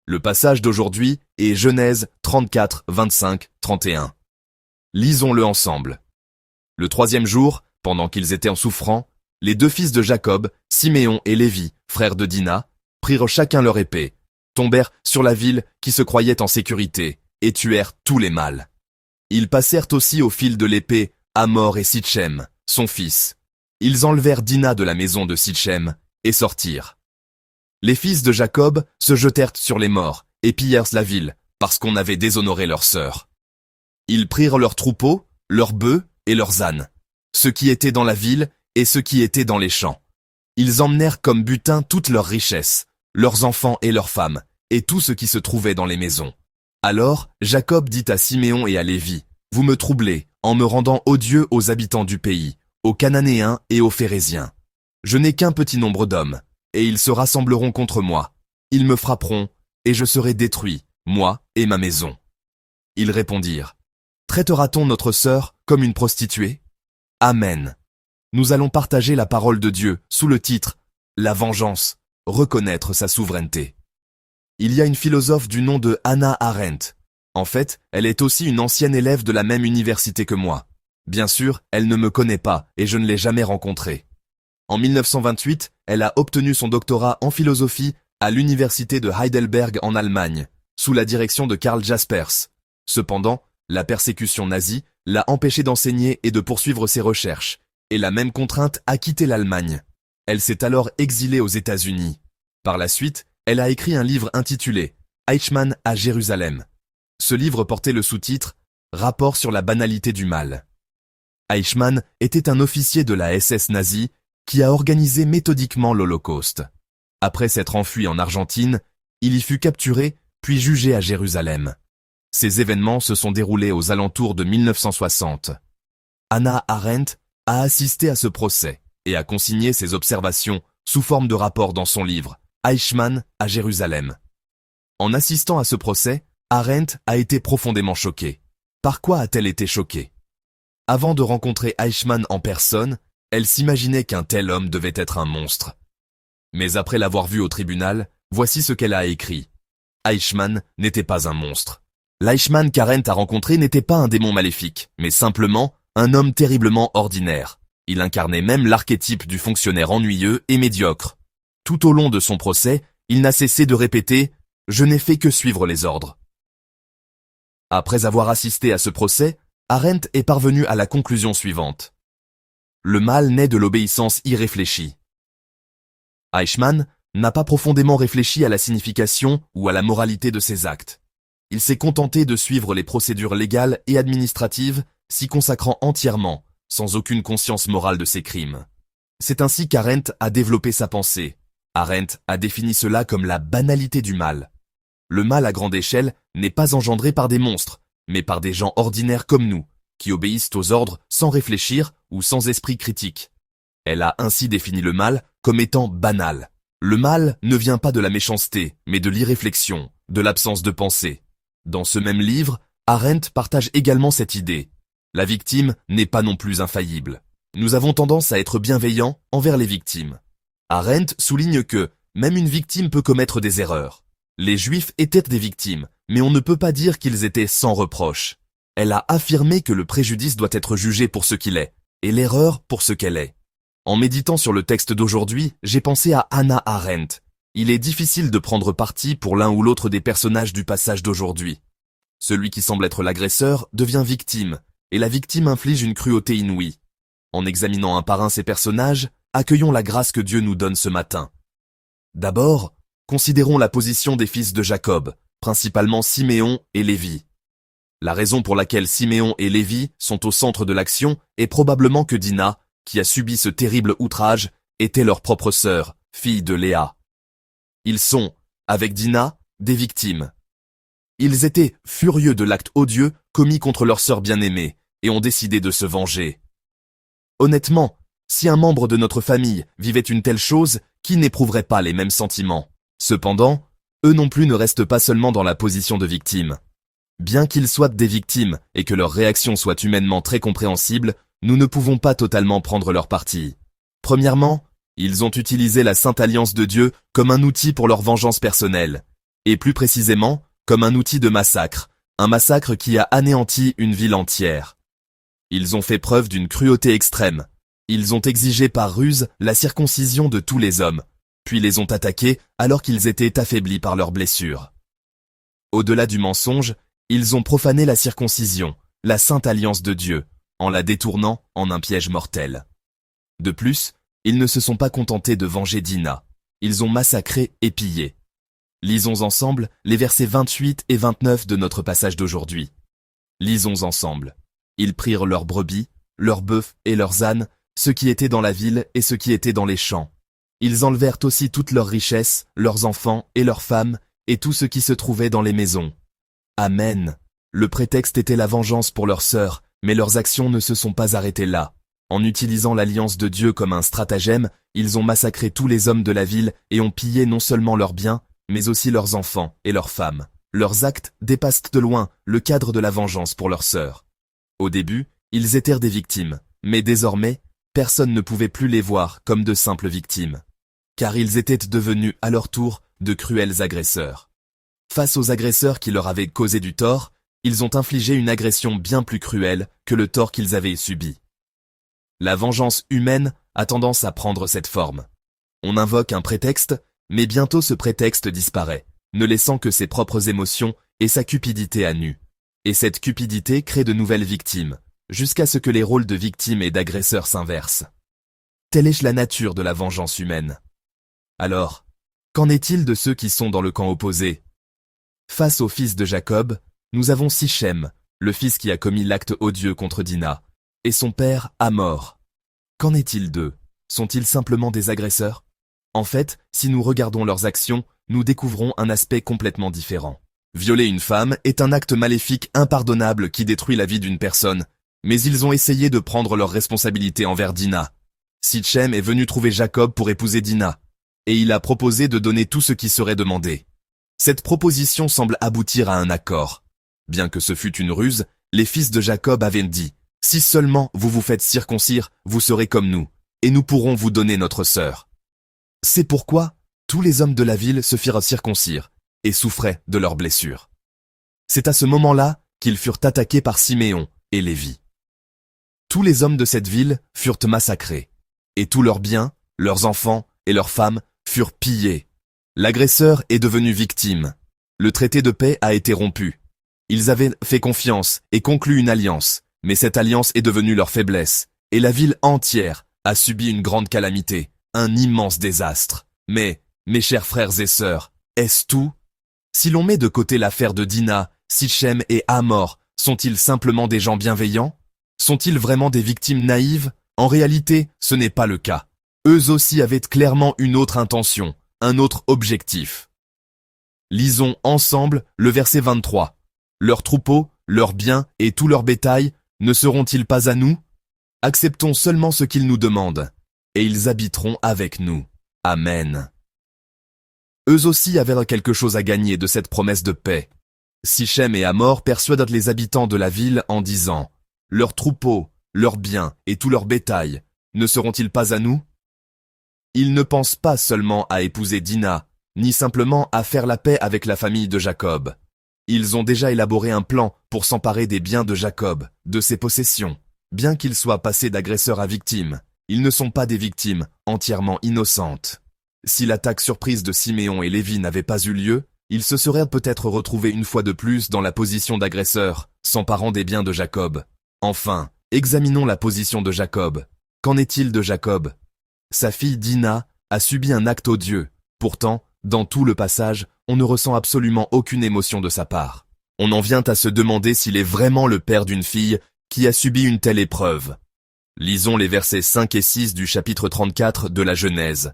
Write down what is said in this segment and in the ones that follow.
Le passage d'aujourd'hui est Genèse 34, 25, 31. Lisons-le ensemble. Le troisième jour, pendant qu'ils étaient en souffrant, les deux fils de Jacob, Siméon et Lévi, frères de Dina, prirent chacun leur épée, tombèrent sur la ville qui se croyait en sécurité, et tuèrent tous les mâles. Ils passèrent aussi au fil de l'épée Hamor et Sitchem, son fils. Ils enlevèrent Dina de la maison de Sitchem et sortirent. Les fils de Jacob se jetèrent sur les morts et pillèrent la ville, parce qu'on avait déshonoré leur sœur. Ils prirent leurs troupeaux, leurs bœufs et leurs ânes, ceux qui étaient dans la ville et ceux qui étaient dans les champs. Ils emmenèrent comme butin toutes leurs richesses, leurs enfants et leurs femmes, et tout ce qui se trouvait dans les maisons. Alors Jacob dit à Siméon et à Lévi, « Vous me troublez en me rendant odieux aux habitants du pays, aux Cananéens et aux Phéréziens. Je n'ai qu'un petit nombre d'hommes, et ils se rassembleront contre moi. Ils me frapperont, et je serai détruit, moi et ma maison. » Ils répondirent, « Traitera-t-on notre sœur comme une prostituée ? Amen. Nous allons partager la parole de Dieu sous le titre « La vengeance, reconnaître sa souveraineté ». Il y a une philosophe du nom de Hannah Arendt. En fait, elle est aussi une ancienne élève de la même université que moi. Bien sûr, elle ne me connaît pas et je ne l'ai jamais rencontrée. En 1928, elle a obtenu son doctorat en philosophie à l'université de Heidelberg en Allemagne, sous la direction de Karl Jaspers. Cependant, la persécution nazie l'a empêchée d'enseigner et de poursuivre ses recherches, et la même contrainte a quitté l'Allemagne. Elle s'est alors exilée aux États-Unis. Par la suite, elle a écrit un livre intitulé « Eichmann à Jérusalem ». Ce livre portait le sous-titre « Rapport sur la banalité du mal ». Eichmann était un officier de la SS nazie qui a organisé méthodiquement l'Holocauste. Après s'être enfui en Argentine, il y fut capturé puis jugé à Jérusalem. Ces événements se sont déroulés aux alentours de 1960. Hannah Arendt a assisté à ce procès et a consigné ses observations sous forme de rapport dans son livre « Eichmann à Jérusalem ». En assistant à ce procès, Arendt a été profondément choquée. Par quoi a-t-elle été choquée ? Avant de rencontrer Eichmann en personne, elle s'imaginait qu'un tel homme devait être un monstre. Mais après l'avoir vu au tribunal, voici ce qu'elle a écrit. Eichmann n'était pas un monstre. L'Eichmann qu'Arendt a rencontré n'était pas un démon maléfique, mais simplement un homme terriblement ordinaire. Il incarnait même l'archétype du fonctionnaire ennuyeux et médiocre. Tout au long de son procès, il n'a cessé de répéter « Je n'ai fait que suivre les ordres ». Après avoir assisté à ce procès, Arendt est parvenue à la conclusion suivante. Le mal naît de l'obéissance irréfléchie. Eichmann n'a pas profondément réfléchi à la signification ou à la moralité de ses actes. Il s'est contenté de suivre les procédures légales et administratives, s'y consacrant entièrement, sans aucune conscience morale de ses crimes. C'est ainsi qu'Arendt a développé sa pensée. Arendt a défini cela comme la banalité du mal. Le mal à grande échelle n'est pas engendré par des monstres, mais par des gens ordinaires comme nous, qui obéissent aux ordres sans réfléchir ou sans esprit critique. Elle a ainsi défini le mal comme étant banal. Le mal ne vient pas de la méchanceté, mais de l'irréflexion, de l'absence de pensée. Dans ce même livre, Arendt partage également cette idée. La victime n'est pas non plus infaillible. Nous avons tendance à être bienveillants envers les victimes. Arendt souligne que même une victime peut commettre des erreurs. Les Juifs étaient des victimes, mais on ne peut pas dire qu'ils étaient sans reproche. Elle a affirmé que le préjudice doit être jugé pour ce qu'il est, et l'erreur pour ce qu'elle est. En méditant sur le texte d'aujourd'hui, j'ai pensé à Hannah Arendt. Il est difficile de prendre parti pour l'un ou l'autre des personnages du passage d'aujourd'hui. Celui qui semble être l'agresseur devient victime, et la victime inflige une cruauté inouïe. En examinant un par un ces personnages, accueillons la grâce que Dieu nous donne ce matin. D'abord, considérons la position des fils de Jacob, principalement Siméon et Lévi. La raison pour laquelle Siméon et Lévi sont au centre de l'action est probablement que Dina, qui a subi ce terrible outrage, était leur propre sœur, fille de Léa. Ils sont, avec Dina, des victimes. Ils étaient furieux de l'acte odieux commis contre leur sœur bien-aimée et ont décidé de se venger. Honnêtement, si un membre de notre famille vivait une telle chose, qui n'éprouverait pas les mêmes sentiments? Cependant, eux non plus ne restent pas seulement dans la position de victime. Bien qu'ils soient des victimes et que leur réaction soit humainement très compréhensible, nous ne pouvons pas totalement prendre leur parti. Premièrement, ils ont utilisé la Sainte Alliance de Dieu comme un outil pour leur vengeance personnelle. et plus précisément, comme un outil de massacre, un massacre qui a anéanti une ville entière. Ils ont fait preuve d'une cruauté extrême. Ils ont exigé par ruse la circoncision de tous les hommes, puis les ont attaqués alors qu'ils étaient affaiblis par leurs blessures. Au-delà du mensonge, ils ont profané la circoncision, la sainte alliance de Dieu, en la détournant en un piège mortel. De plus, ils ne se sont pas contentés de venger Dina. Ils ont massacré et pillé. Lisons ensemble les versets 28 et 29 de notre passage d'aujourd'hui. Lisons ensemble. Ils prirent leurs brebis, leurs bœufs et leurs ânes, ceux qui étaient dans la ville et ceux qui étaient dans les champs. Ils enlevèrent aussi toutes leurs richesses, leurs enfants et leurs femmes, et tout ce qui se trouvait dans les maisons. Amen. Le prétexte était la vengeance pour leurs sœurs, mais leurs actions ne se sont pas arrêtées là. En utilisant l'alliance de Dieu comme un stratagème, ils ont massacré tous les hommes de la ville et ont pillé non seulement leurs biens, mais aussi leurs enfants et leurs femmes. Leurs actes dépassent de loin le cadre de la vengeance pour leurs sœurs. Au début, ils étaient des victimes, mais désormais, personne ne pouvait plus les voir comme de simples victimes. Car ils étaient devenus, à leur tour, de cruels agresseurs. Face aux agresseurs qui leur avaient causé du tort, ils ont infligé une agression bien plus cruelle que le tort qu'ils avaient subi. La vengeance humaine a tendance à prendre cette forme. On invoque un prétexte, mais bientôt ce prétexte disparaît, ne laissant que ses propres émotions et sa cupidité à nu. Et cette cupidité crée de nouvelles victimes, jusqu'à ce que les rôles de victime et d'agresseur s'inversent. Telle est la nature de la vengeance humaine. Alors, qu'en est-il de ceux qui sont dans le camp opposé? Face au fils de Jacob, nous avons Sichem, le fils qui a commis l'acte odieux contre Dina, et son père Hamor. Qu'en est-il d'eux? Sont-ils simplement des agresseurs? En fait, si nous regardons leurs actions, nous découvrons un aspect complètement différent. Violer une femme est un acte maléfique impardonnable qui détruit la vie d'une personne, mais ils ont essayé de prendre leurs responsabilités envers Dina. Sichem est venu trouver Jacob pour épouser Dina, et il a proposé de donner tout ce qui serait demandé. Cette proposition semble aboutir à un accord. Bien que ce fût une ruse, les fils de Jacob avaient dit « Si seulement vous vous faites circoncire, vous serez comme nous, et nous pourrons vous donner notre sœur. » C'est pourquoi tous les hommes de la ville se firent circoncire et souffraient de leurs blessures. C'est à ce moment-là qu'ils furent attaqués par Siméon et Lévi. Tous les hommes de cette ville furent massacrés, et tous leurs biens, leurs enfants et leurs femmes furent pillés. L'agresseur est devenu victime. Le traité de paix a été rompu. Ils avaient fait confiance et conclu une alliance, mais cette alliance est devenue leur faiblesse, et la ville entière a subi une grande calamité, un immense désastre. Mais, mes chers frères et sœurs, est-ce tout? Si l'on met de côté l'affaire de Dina, Sichem et Hamor, sont-ils simplement des gens bienveillants? Sont-ils vraiment des victimes naïves? En réalité, ce n'est pas le cas. Eux aussi avaient clairement une autre intention, un autre objectif. Lisons ensemble le verset 23. Leurs troupeaux, leurs biens et tout leur bétail ne seront-ils pas à nous? Acceptons seulement ce qu'ils nous demandent, et ils habiteront avec nous. Amen. Eux aussi avaient quelque chose à gagner de cette promesse de paix. Sichem et Hamor persuadent les habitants de la ville en disant « Leurs troupeaux, leurs biens et tout leur bétail ne seront-ils pas à nous ?» Ils ne pensent pas seulement à épouser Dina, ni simplement à faire la paix avec la famille de Jacob. Ils ont déjà élaboré un plan pour s'emparer des biens de Jacob, de ses possessions. Bien qu'ils soient passés d'agresseurs à victimes, ils ne sont pas des victimes entièrement innocentes. Si l'attaque surprise de Siméon et Lévi n'avait pas eu lieu, ils se seraient peut-être retrouvés une fois de plus dans la position d'agresseurs, s'emparant des biens de Jacob. Enfin, examinons la position de Jacob. Qu'en est-il de Jacob? Sa fille Dina a subi un acte odieux. Pourtant, dans tout le passage, on ne ressent absolument aucune émotion de sa part. On en vient à se demander s'il est vraiment le père d'une fille qui a subi une telle épreuve. Lisons les versets 5 et 6 du chapitre 34 de la Genèse.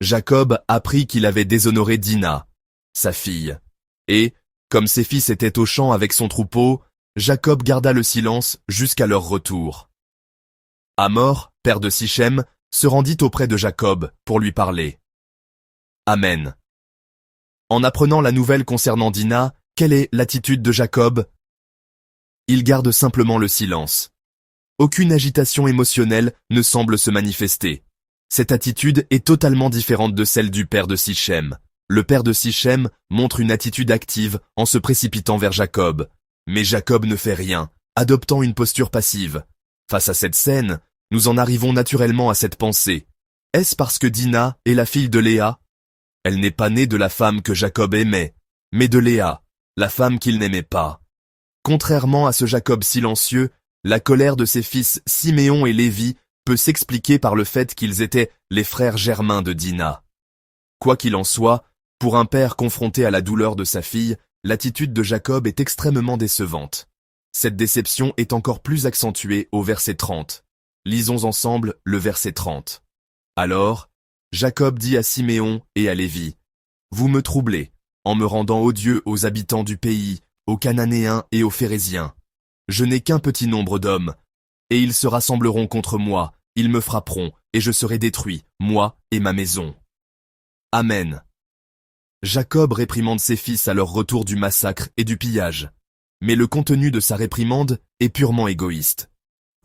Jacob apprit qu'il avait déshonoré Dina, sa fille. Et, comme ses fils étaient au champ avec son troupeau, Jacob garda le silence jusqu'à leur retour. Hamor, père de Sichem, se rendit auprès de Jacob pour lui parler. Amen. En apprenant la nouvelle concernant Dina, quelle est l'attitude de Jacob? Il garde simplement le silence. Aucune agitation émotionnelle ne semble se manifester. Cette attitude est totalement différente de celle du père de Sichem. le père de Sichem montre une attitude active en se précipitant vers Jacob. Mais Jacob ne fait rien, adoptant une posture passive. Face à cette scène, nous en arrivons naturellement à cette pensée. Est-ce parce que Dina est la fille de Léa? Elle n'est pas née de la femme que Jacob aimait, mais de Léa, la femme qu'il n'aimait pas. Contrairement à ce Jacob silencieux, la colère de ses fils Siméon et Lévi peut s'expliquer par le fait qu'ils étaient les frères germains de Dina. Quoi qu'il en soit, pour un père confronté à la douleur de sa fille, l'attitude de Jacob est extrêmement décevante. Cette déception est encore plus accentuée au verset 30. Lisons ensemble le verset 30. Alors, Jacob dit à Siméon et à Lévi, « Vous me troublez, en me rendant odieux aux habitants du pays, aux Cananéens et aux Phéréziens. Je n'ai qu'un petit nombre d'hommes, et ils se rassembleront contre moi, ils me frapperont, et je serai détruit, moi et ma maison. » Amen. Jacob réprimande ses fils à leur retour du massacre et du pillage. Mais le contenu de sa réprimande est purement égoïste.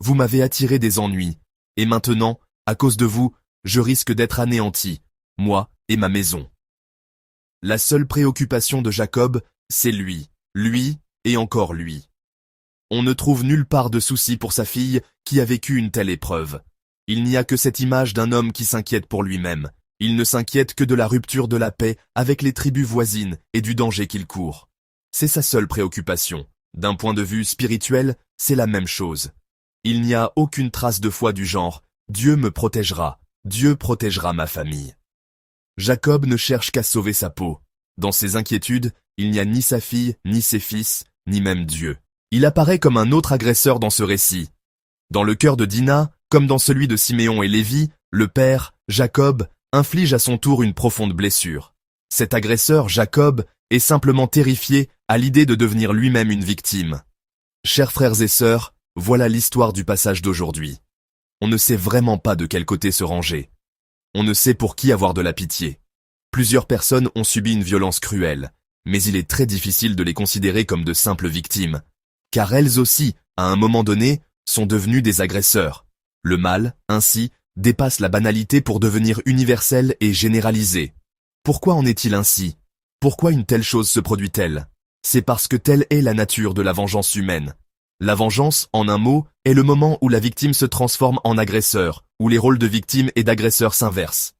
Vous m'avez attiré des ennuis, et maintenant, à cause de vous, je risque d'être anéanti, moi et ma maison. La seule préoccupation de Jacob, c'est lui et encore lui. On ne trouve nulle part de souci pour sa fille qui a vécu une telle épreuve. Il n'y a que cette image d'un homme qui s'inquiète pour lui-même. Il ne s'inquiète que de la rupture de la paix avec les tribus voisines et du danger qu'il court. C'est sa seule préoccupation. D'un point de vue spirituel, c'est la même chose. Il n'y a aucune trace de foi du genre « Dieu me protégera, Dieu protégera ma famille ». Jacob ne cherche qu'à sauver sa peau. Dans ses inquiétudes, il n'y a ni sa fille, ni ses fils, ni même Dieu. Il apparaît comme un autre agresseur dans ce récit. Dans le cœur de Dina, comme dans celui de Siméon et Lévi, le père, Jacob, inflige à son tour une profonde blessure. Cet agresseur, Jacob, est simplement terrifié à l'idée de devenir lui-même une victime. Chers frères et sœurs, voilà l'histoire du passage d'aujourd'hui. On ne sait vraiment pas de quel côté se ranger. On ne sait pour qui avoir de la pitié. Plusieurs personnes ont subi une violence cruelle, mais il est très difficile de les considérer comme de simples victimes, car elles aussi, à un moment donné, sont devenues des agresseurs. Le mal, ainsi, dépasse la banalité pour devenir universel et généralisé. Pourquoi en est-il ainsi? Pourquoi une telle chose se produit-elle? C'est parce que telle est la nature de la vengeance humaine. La vengeance, en un mot, est le moment où la victime se transforme en agresseur, où les rôles de victime et d'agresseur s'inversent.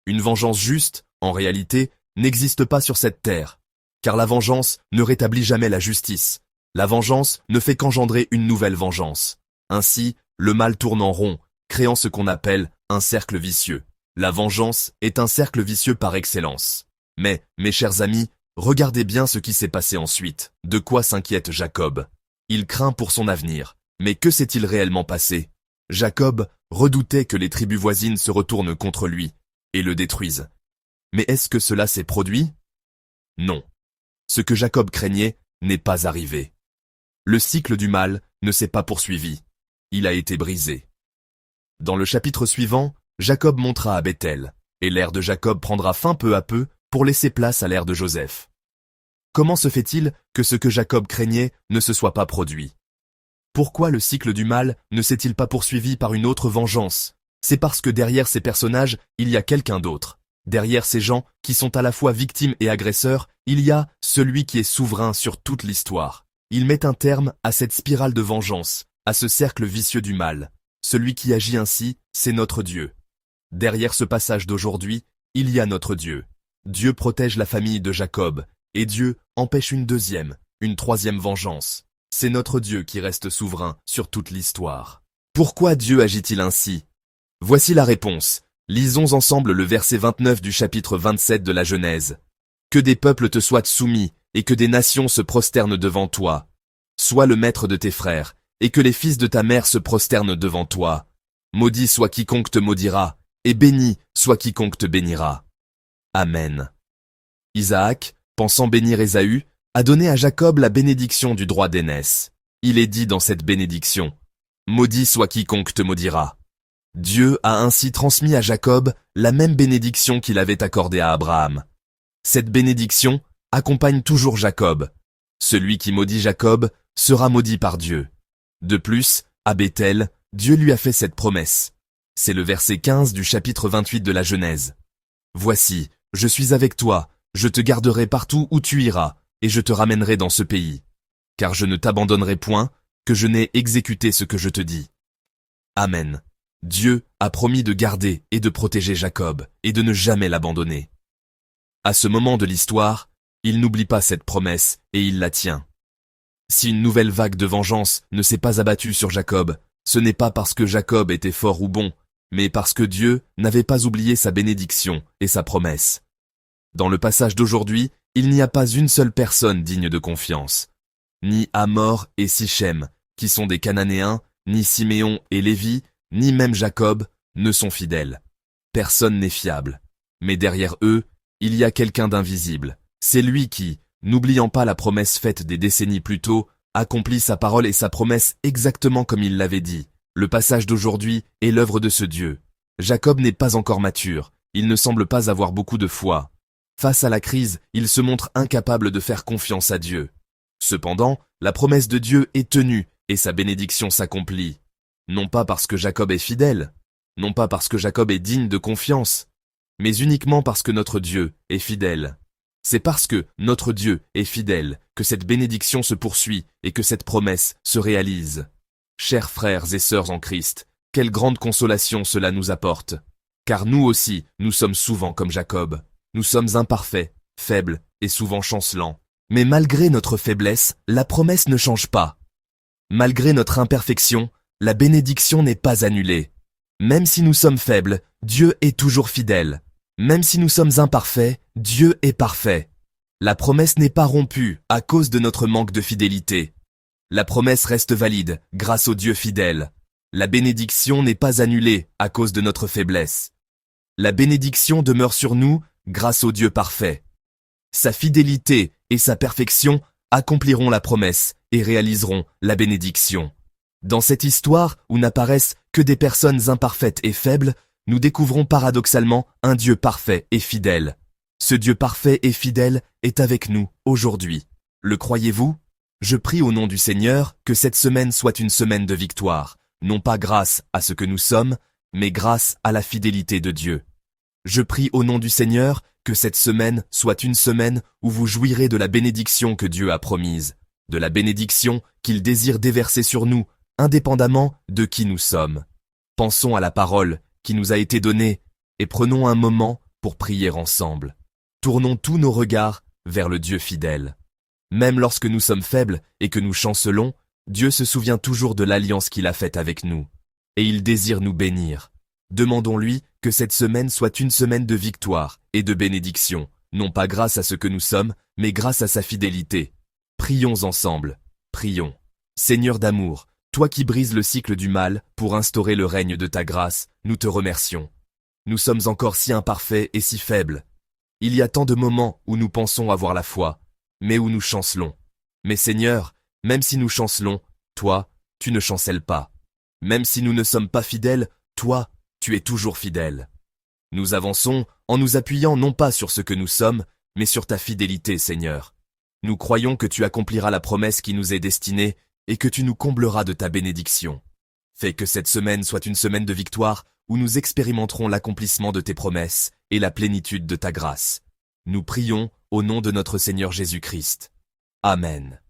Une vengeance juste, en réalité, n'existe pas sur cette terre, car la vengeance ne rétablit jamais la justice. La vengeance ne fait qu'engendrer une nouvelle vengeance. Ainsi, le mal tourne en rond, créant ce qu'on appelle un cercle vicieux. La vengeance est un cercle vicieux par excellence. Mais, mes chers amis, regardez bien ce qui s'est passé ensuite. De quoi s'inquiète Jacob? Il craint pour son avenir. Mais que s'est-il réellement passé? Jacob redoutait que les tribus voisines se retournent contre lui et le détruisent. Mais est-ce que cela s'est produit? Non. Ce que Jacob craignait n'est pas arrivé. Le cycle du mal ne s'est pas poursuivi. Il a été brisé. Dans le chapitre suivant, Jacob montera à Bethel, et l'ère de Jacob prendra fin peu à peu pour laisser place à l'ère de Joseph. Comment se fait-il que ce que Jacob craignait ne se soit pas produit? Pourquoi le cycle du mal ne s'est-il pas poursuivi par une autre vengeance? C'est parce que derrière ces personnages, il y a quelqu'un d'autre. Derrière ces gens qui sont à la fois victimes et agresseurs, il y a celui qui est souverain sur toute l'histoire. Il met un terme à cette spirale de vengeance, à ce cercle vicieux du mal. Celui qui agit ainsi, c'est notre Dieu. Derrière ce passage d'aujourd'hui, il y a notre Dieu. Dieu protège la famille de Jacob, et Dieu empêche une deuxième, une troisième vengeance. C'est notre Dieu qui reste souverain sur toute l'histoire. Pourquoi Dieu agit-il ainsi? Voici la réponse. Lisons ensemble le verset 29 du chapitre 27 de la Genèse. Que des peuples te soient soumis, et que des nations se prosternent devant toi. Sois le maître de tes frères, et que les fils de ta mère se prosternent devant toi. Maudit soit quiconque te maudira, et béni soit quiconque te bénira. Amen. Isaac, pensant bénir Ésaü, a donné à Jacob la bénédiction du droit d'aînesse. Il est dit dans cette bénédiction, « Maudit soit quiconque te maudira ». Dieu a ainsi transmis à Jacob la même bénédiction qu'il avait accordée à Abraham. Cette bénédiction accompagne toujours Jacob. Celui qui maudit Jacob sera maudit par Dieu. De plus, à Bethel, Dieu lui a fait cette promesse. C'est le verset 15 du chapitre 28 de la Genèse. « Voici, je suis avec toi, Je te garderai partout où tu iras, et je te ramènerai dans ce pays. Car je ne t'abandonnerai point, que je n'ai exécuté ce que je te dis. Amen. Dieu a promis de garder et de protéger Jacob, et de ne jamais l'abandonner. À ce moment de l'histoire, il n'oublie pas cette promesse, et il la tient. Si une nouvelle vague de vengeance ne s'est pas abattue sur Jacob, ce n'est pas parce que Jacob était fort ou bon, mais parce que Dieu n'avait pas oublié sa bénédiction et sa promesse. Dans le passage d'aujourd'hui, il n'y a pas une seule personne digne de confiance. Ni Hamor et Sichem, qui sont des Cananéens, ni Siméon et Lévi, ni même Jacob, ne sont fidèles. Personne n'est fiable. Mais derrière eux, il y a quelqu'un d'invisible. C'est lui qui, n'oubliant pas la promesse faite des décennies plus tôt, accomplit sa parole et sa promesse exactement comme il l'avait dit. Le passage d'aujourd'hui est l'œuvre de ce Dieu. Jacob n'est pas encore mature, il ne semble pas avoir beaucoup de foi. Face à la crise, il se montre incapable de faire confiance à Dieu. Cependant, la promesse de Dieu est tenue et sa bénédiction s'accomplit. Non pas parce que Jacob est fidèle, non pas parce que Jacob est digne de confiance, mais uniquement parce que notre Dieu est fidèle. C'est parce que notre Dieu est fidèle que cette bénédiction se poursuit et que cette promesse se réalise. Chers frères et sœurs en Christ, quelle grande consolation cela nous apporte. Car nous aussi, nous sommes souvent comme Jacob. Nous sommes imparfaits, faibles et souvent chancelants. Mais malgré notre faiblesse, la promesse ne change pas. Malgré notre imperfection, la bénédiction n'est pas annulée. Même si nous sommes faibles, Dieu est toujours fidèle. Même si nous sommes imparfaits, Dieu est parfait. La promesse n'est pas rompue à cause de notre manque de fidélité. La promesse reste valide grâce au Dieu fidèle. La bénédiction n'est pas annulée à cause de notre faiblesse. La bénédiction demeure sur nous grâce au Dieu parfait. Sa fidélité et sa perfection accompliront la promesse et réaliseront la bénédiction. Dans cette histoire où n'apparaissent que des personnes imparfaites et faibles, nous découvrons paradoxalement un Dieu parfait et fidèle. Ce Dieu parfait et fidèle est avec nous aujourd'hui. Le croyez-vous ? Je prie au nom du Seigneur que cette semaine soit une semaine de victoire, non pas grâce à ce que nous sommes, mais grâce à la fidélité de Dieu. Je prie au nom du Seigneur que cette semaine soit une semaine où vous jouirez de la bénédiction que Dieu a promise, de la bénédiction qu'il désire déverser sur nous, indépendamment de qui nous sommes. Pensons à la parole qui nous a été donnée et prenons un moment pour prier ensemble. Tournons tous nos regards vers le Dieu fidèle. Même lorsque nous sommes faibles et que nous chancelons, Dieu se souvient toujours de l'alliance qu'il a faite avec nous. Et il désire nous bénir. Demandons-lui que cette semaine soit une semaine de victoire et de bénédiction, non pas grâce à ce que nous sommes, mais grâce à sa fidélité. Prions ensemble. Prions. Seigneur d'amour, toi qui brises le cycle du mal pour instaurer le règne de ta grâce, nous te remercions. Nous sommes encore si imparfaits et si faibles. Il y a tant de moments où nous pensons avoir la foi, mais où nous chancelons. Mais Seigneur, même si nous chancelons, toi, tu ne chancelles pas. Même si nous ne sommes pas fidèles, toi, tu es toujours fidèle. Nous avançons en nous appuyant non pas sur ce que nous sommes, mais sur ta fidélité, Seigneur. Nous croyons que tu accompliras la promesse qui nous est destinée et que tu nous combleras de ta bénédiction. Fais que cette semaine soit une semaine de victoire où nous expérimenterons l'accomplissement de tes promesses et la plénitude de ta grâce. Nous prions au nom de notre Seigneur Jésus-Christ. Amen.